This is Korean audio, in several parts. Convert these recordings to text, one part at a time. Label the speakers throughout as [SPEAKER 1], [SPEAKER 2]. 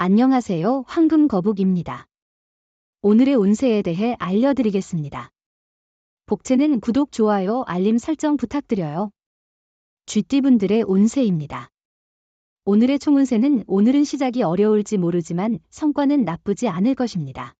[SPEAKER 1] 안녕하세요. 황금거북입니다. 오늘의 운세에 대해 알려드리겠습니다. 복채는 구독, 좋아요, 알림 설정 부탁드려요. 쥐띠분들의 운세입니다. 오늘의 총운세는 오늘은 시작이 어려울지 모르지만 성과는 나쁘지 않을 것입니다.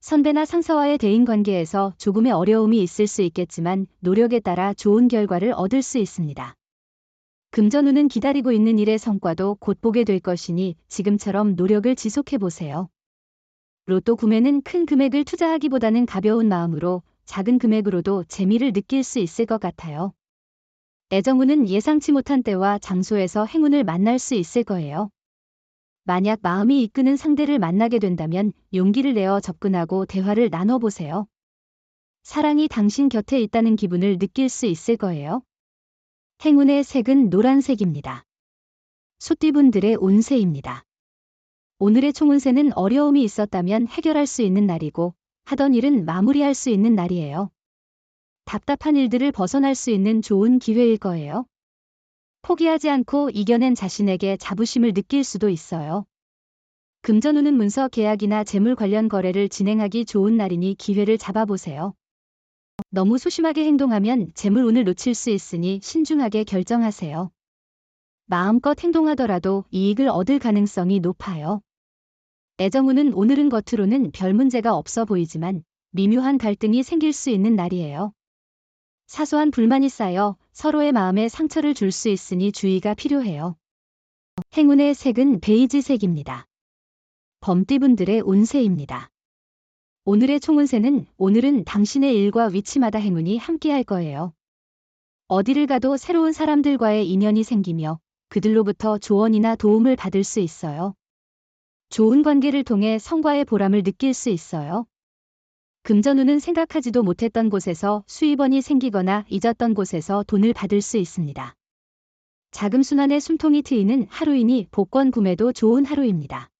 [SPEAKER 1] 선배나 상사와의 대인관계에서 조금의 어려움이 있을 수 있겠지만 노력에 따라 좋은 결과를 얻을 수 있습니다. 금전운은 기다리고 있는 일의 성과도 곧 보게 될 것이니 지금처럼 노력을 지속해보세요. 로또 구매는 큰 금액을 투자하기보다는 가벼운 마음으로 작은 금액으로도 재미를 느낄 수 있을 것 같아요. 애정운은 예상치 못한 때와 장소에서 행운을 만날 수 있을 거예요. 만약 마음이 이끄는 상대를 만나게 된다면 용기를 내어 접근하고 대화를 나눠보세요. 사랑이 당신 곁에 있다는 기분을 느낄 수 있을 거예요. 행운의 색은 노란색입니다. 소띠분들의 운세입니다. 오늘의 총운세는 어려움이 있었다면 해결할 수 있는 날이고 하던 일은 마무리할 수 있는 날이에요. 답답한 일들을 벗어날 수 있는 좋은 기회일 거예요. 포기하지 않고 이겨낸 자신에게 자부심을 느낄 수도 있어요. 금전운은 문서 계약이나 재물 관련 거래를 진행하기 좋은 날이니 기회를 잡아보세요. 너무 소심하게 행동하면 재물운을 놓칠 수 있으니 신중하게 결정하세요. 마음껏 행동하더라도 이익을 얻을 가능성이 높아요. 애정운은 오늘은 겉으로는 별 문제가 없어 보이지만 미묘한 갈등이 생길 수 있는 날이에요. 사소한 불만이 쌓여 서로의 마음에 상처를 줄 수 있으니 주의가 필요해요. 행운의 색은 베이지색입니다. 범띠분들의 운세입니다. 오늘의 총운세는 오늘은 당신의 일과 위치마다 행운이 함께할 거예요. 어디를 가도 새로운 사람들과의 인연이 생기며 그들로부터 조언이나 도움을 받을 수 있어요. 좋은 관계를 통해 성과의 보람을 느낄 수 있어요. 금전운은 생각하지도 못했던 곳에서 수입원이 생기거나 잊었던 곳에서 돈을 받을 수 있습니다. 자금순환의 숨통이 트이는 하루이니 복권 구매도 좋은 하루입니다.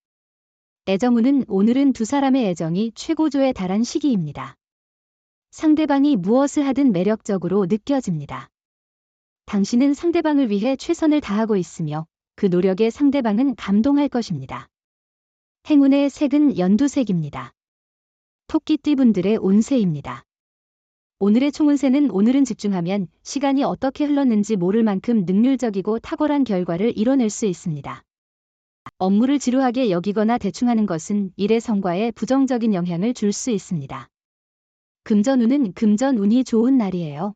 [SPEAKER 1] 애정운은 오늘은 두 사람의 애정이 최고조에 달한 시기입니다. 상대방이 무엇을 하든 매력적으로 느껴집니다. 당신은 상대방을 위해 최선을 다하고 있으며 그 노력에 상대방은 감동할 것입니다. 행운의 색은 연두색입니다. 토끼띠분들의 운세입니다. 오늘의 총운세는 오늘은 집중하면 시간이 어떻게 흘렀는지 모를 만큼 능률적이고 탁월한 결과를 이뤄낼 수 있습니다. 업무를 지루하게 여기거나 대충하는 것은 일의 성과에 부정적인 영향을 줄 수 있습니다. 금전운은 금전운이 좋은 날이에요.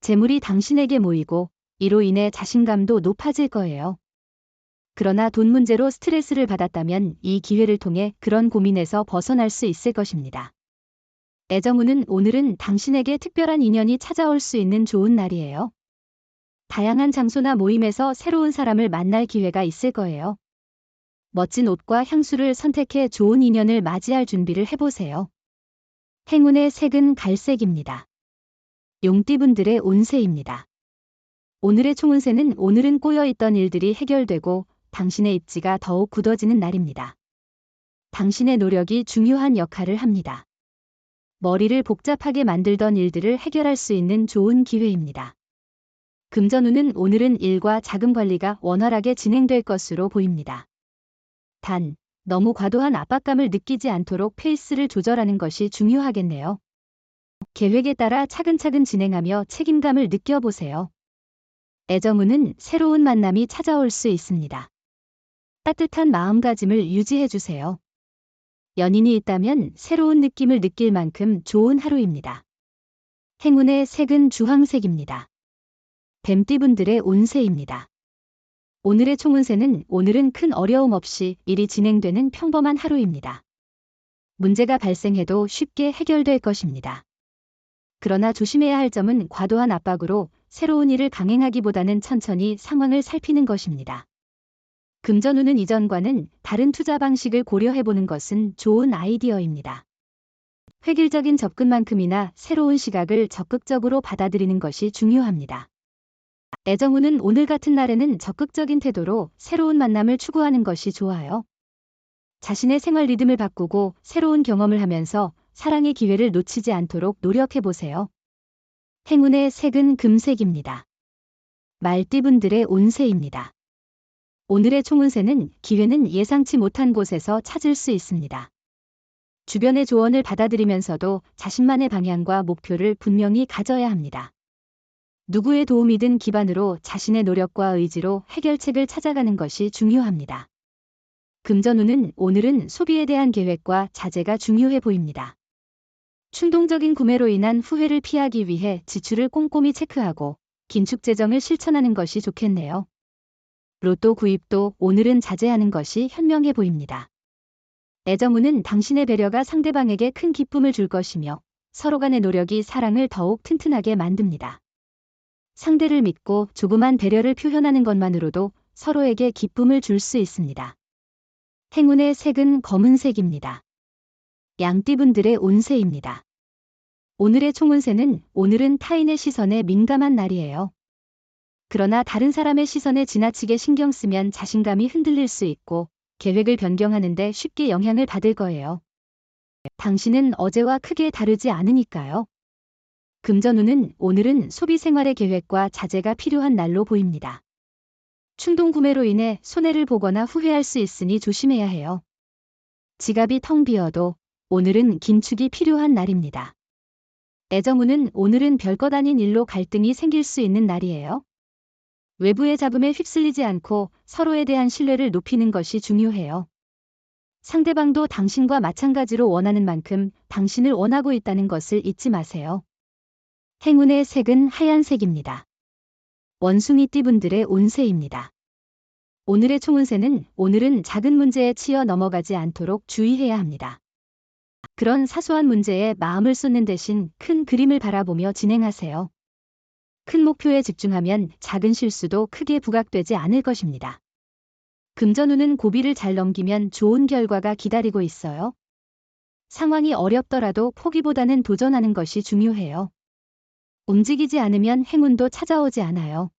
[SPEAKER 1] 재물이 당신에게 모이고 이로 인해 자신감도 높아질 거예요. 그러나 돈 문제로 스트레스를 받았다면 이 기회를 통해 그런 고민에서 벗어날 수 있을 것입니다. 애정운은 오늘은 당신에게 특별한 인연이 찾아올 수 있는 좋은 날이에요. 다양한 장소나 모임에서 새로운 사람을 만날 기회가 있을 거예요. 멋진 옷과 향수를 선택해 좋은 인연을 맞이할 준비를 해보세요. 행운의 색은 갈색입니다. 용띠분들의 운세입니다. 오늘의 총운세는 오늘은 꼬여있던 일들이 해결되고 당신의 입지가 더욱 굳어지는 날입니다. 당신의 노력이 중요한 역할을 합니다. 머리를 복잡하게 만들던 일들을 해결할 수 있는 좋은 기회입니다. 금전운은 오늘은 일과 자금 관리가 원활하게 진행될 것으로 보입니다. 단, 너무 과도한 압박감을 느끼지 않도록 페이스를 조절하는 것이 중요하겠네요. 계획에 따라 차근차근 진행하며 책임감을 느껴보세요. 애정운은 새로운 만남이 찾아올 수 있습니다. 따뜻한 마음가짐을 유지해주세요. 연인이 있다면 새로운 느낌을 느낄 만큼 좋은 하루입니다. 행운의 색은 주황색입니다. 뱀띠분들의 운세입니다. 오늘의 총운세는 오늘은 큰 어려움 없이 일이 진행되는 평범한 하루입니다. 문제가 발생해도 쉽게 해결될 것입니다. 그러나 조심해야 할 점은 과도한 압박으로 새로운 일을 강행하기보다는 천천히 상황을 살피는 것입니다. 금전운은 이전과는 다른 투자 방식을 고려해보는 것은 좋은 아이디어입니다. 획일적인 접근만큼이나 새로운 시각을 적극적으로 받아들이는 것이 중요합니다. 애정운은 오늘 같은 날에는 적극적인 태도로 새로운 만남을 추구하는 것이 좋아요. 자신의 생활 리듬을 바꾸고 새로운 경험을 하면서 사랑의 기회를 놓치지 않도록 노력해보세요. 행운의 색은 금색입니다. 말띠분들의 운세입니다. 오늘의 총운세는 기회는 예상치 못한 곳에서 찾을 수 있습니다. 주변의 조언을 받아들이면서도 자신만의 방향과 목표를 분명히 가져야 합니다. 누구의 도움이든 기반으로 자신의 노력과 의지로 해결책을 찾아가는 것이 중요합니다. 금전운은 오늘은 소비에 대한 계획과 자제가 중요해 보입니다. 충동적인 구매로 인한 후회를 피하기 위해 지출을 꼼꼼히 체크하고 긴축 재정을 실천하는 것이 좋겠네요. 로또 구입도 오늘은 자제하는 것이 현명해 보입니다. 애정운은 당신의 배려가 상대방에게 큰 기쁨을 줄 것이며 서로 간의 노력이 사랑을 더욱 튼튼하게 만듭니다. 상대를 믿고 조그만 배려를 표현하는 것만으로도 서로에게 기쁨을 줄 수 있습니다. 행운의 색은 검은색입니다. 양띠분들의 운세입니다. 오늘의 총운세는 오늘은 타인의 시선에 민감한 날이에요. 그러나 다른 사람의 시선에 지나치게 신경 쓰면 자신감이 흔들릴 수 있고 계획을 변경하는데 쉽게 영향을 받을 거예요. 당신은 어제와 크게 다르지 않으니까요. 금전운은 오늘은 소비 생활의 계획과 자제가 필요한 날로 보입니다. 충동 구매로 인해 손해를 보거나 후회할 수 있으니 조심해야 해요. 지갑이 텅 비어도 오늘은 긴축이 필요한 날입니다. 애정운은 오늘은 별것 아닌 일로 갈등이 생길 수 있는 날이에요. 외부의 잡음에 휩쓸리지 않고 서로에 대한 신뢰를 높이는 것이 중요해요. 상대방도 당신과 마찬가지로 원하는 만큼 당신을 원하고 있다는 것을 잊지 마세요. 행운의 색은 하얀색입니다. 원숭이띠분들의 운세입니다. 오늘의 총운세는 오늘은 작은 문제에 치여 넘어가지 않도록 주의해야 합니다. 그런 사소한 문제에 마음을 쏟는 대신 큰 그림을 바라보며 진행하세요. 큰 목표에 집중하면 작은 실수도 크게 부각되지 않을 것입니다. 금전운은 고비를 잘 넘기면 좋은 결과가 기다리고 있어요. 상황이 어렵더라도 포기보다는 도전하는 것이 중요해요. 움직이지 않으면 행운도 찾아오지 않아요.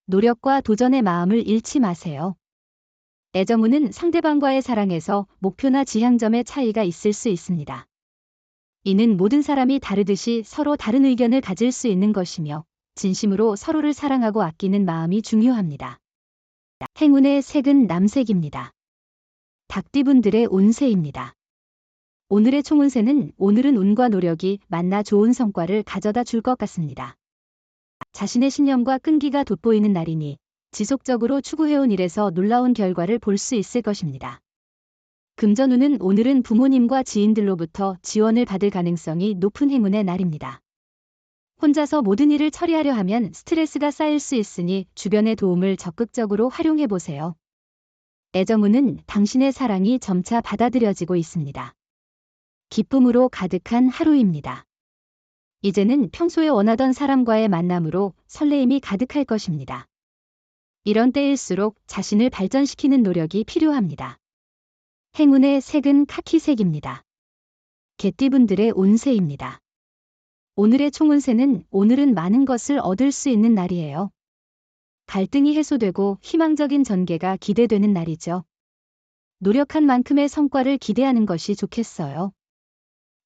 [SPEAKER 1] 노력과 도전의 마음을 잃지 마세요. 애정운은 상대방과의 사랑에서 목표나 지향점의 차이가 있을 수 있습니다. 이는 모든 사람이 다르듯이 서로 다른 의견을 가질 수 있는 것이며 진심으로 서로를 사랑하고 아끼는 마음이 중요합니다. 행운의 색은 남색입니다. 닭띠분들의 운세입니다. 오늘의 총운세는 오늘은 운과 노력이 만나 좋은 성과를 가져다 줄 것 같습니다. 자신의 신념과 끈기가 돋보이는 날이니 지속적으로 추구해온 일에서 놀라운 결과를 볼 수 있을 것입니다. 금전운은 오늘은 부모님과 지인들로부터 지원을 받을 가능성이 높은 행운의 날입니다. 혼자서 모든 일을 처리하려 하면 스트레스가 쌓일 수 있으니 주변의 도움을 적극적으로 활용해 보세요. 애정운은 당신의 사랑이 점차 받아들여지고 있습니다. 기쁨으로 가득한 하루입니다. 이제는 평소에 원하던 사람과의 만남으로 설레임이 가득할 것입니다. 이런 때일수록 자신을 발전시키는 노력이 필요합니다. 행운의 색은 카키색입니다. 개띠분들의 운세입니다. 오늘의 총운세는 오늘은 많은 것을 얻을 수 있는 날이에요. 갈등이 해소되고 희망적인 전개가 기대되는 날이죠. 노력한 만큼의 성과를 기대하는 것이 좋겠어요.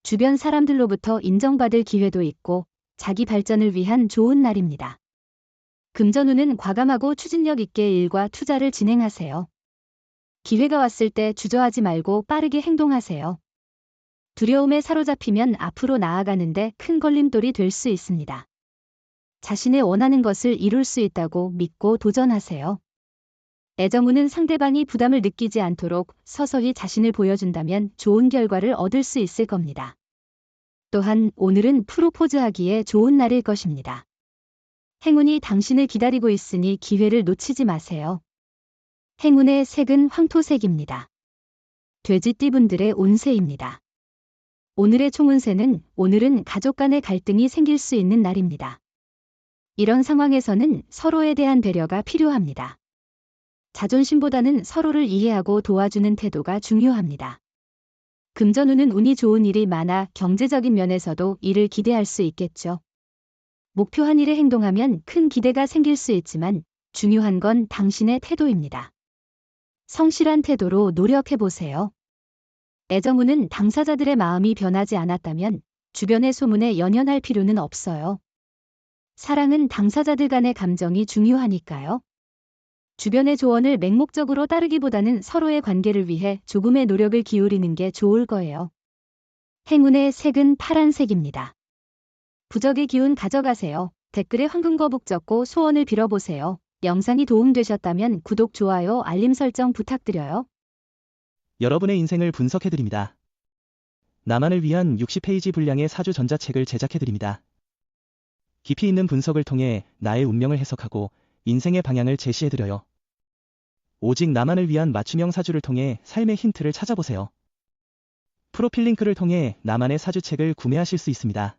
[SPEAKER 1] 주변 사람들로부터 인정받을 기회도 있고 자기 발전을 위한 좋은 날입니다. 금전운은 과감하고 추진력 있게 일과 투자를 진행하세요. 기회가 왔을 때 주저하지 말고 빠르게 행동하세요. 두려움에 사로잡히면 앞으로 나아가는데 큰 걸림돌이 될 수 있습니다. 자신의 원하는 것을 이룰 수 있다고 믿고 도전하세요. 애정운은 상대방이 부담을 느끼지 않도록 서서히 자신을 보여준다면 좋은 결과를 얻을 수 있을 겁니다. 또한 오늘은 프로포즈하기에 좋은 날일 것입니다. 행운이 당신을 기다리고 있으니 기회를 놓치지 마세요. 행운의 색은 황토색입니다. 돼지띠분들의 운세입니다. 오늘의 총운세는 오늘은 가족 간의 갈등이 생길 수 있는 날입니다. 이런 상황에서는 서로에 대한 배려가 필요합니다. 자존심보다는 서로를 이해하고 도와주는 태도가 중요합니다. 금전운은 운이 좋은 일이 많아 경제적인 면에서도 이를 기대할 수 있겠죠. 목표한 일에 행동하면 큰 기대가 생길 수 있지만 중요한 건 당신의 태도입니다. 성실한 태도로 노력해보세요. 애정운은 당사자들의 마음이 변하지 않았다면 주변의 소문에 연연할 필요는 없어요. 사랑은 당사자들 간의 감정이 중요하니까요. 주변의 조언을 맹목적으로 따르기보다는 서로의 관계를 위해 조금의 노력을 기울이는 게 좋을 거예요. 행운의 색은 파란색입니다. 부적의 기운 가져가세요. 댓글에 황금거북 적고 소원을 빌어보세요. 영상이 도움되셨다면 구독, 좋아요, 알림 설정 부탁드려요.
[SPEAKER 2] 여러분의 인생을 분석해드립니다. 나만을 위한 60페이지 분량의 사주 전자책을 제작해드립니다. 깊이 있는 분석을 통해 나의 운명을 해석하고 인생의 방향을 제시해드려요. 오직 나만을 위한 맞춤형 사주를 통해 삶의 힌트를 찾아보세요. 프로필 링크를 통해 나만의 사주책을 구매하실 수 있습니다.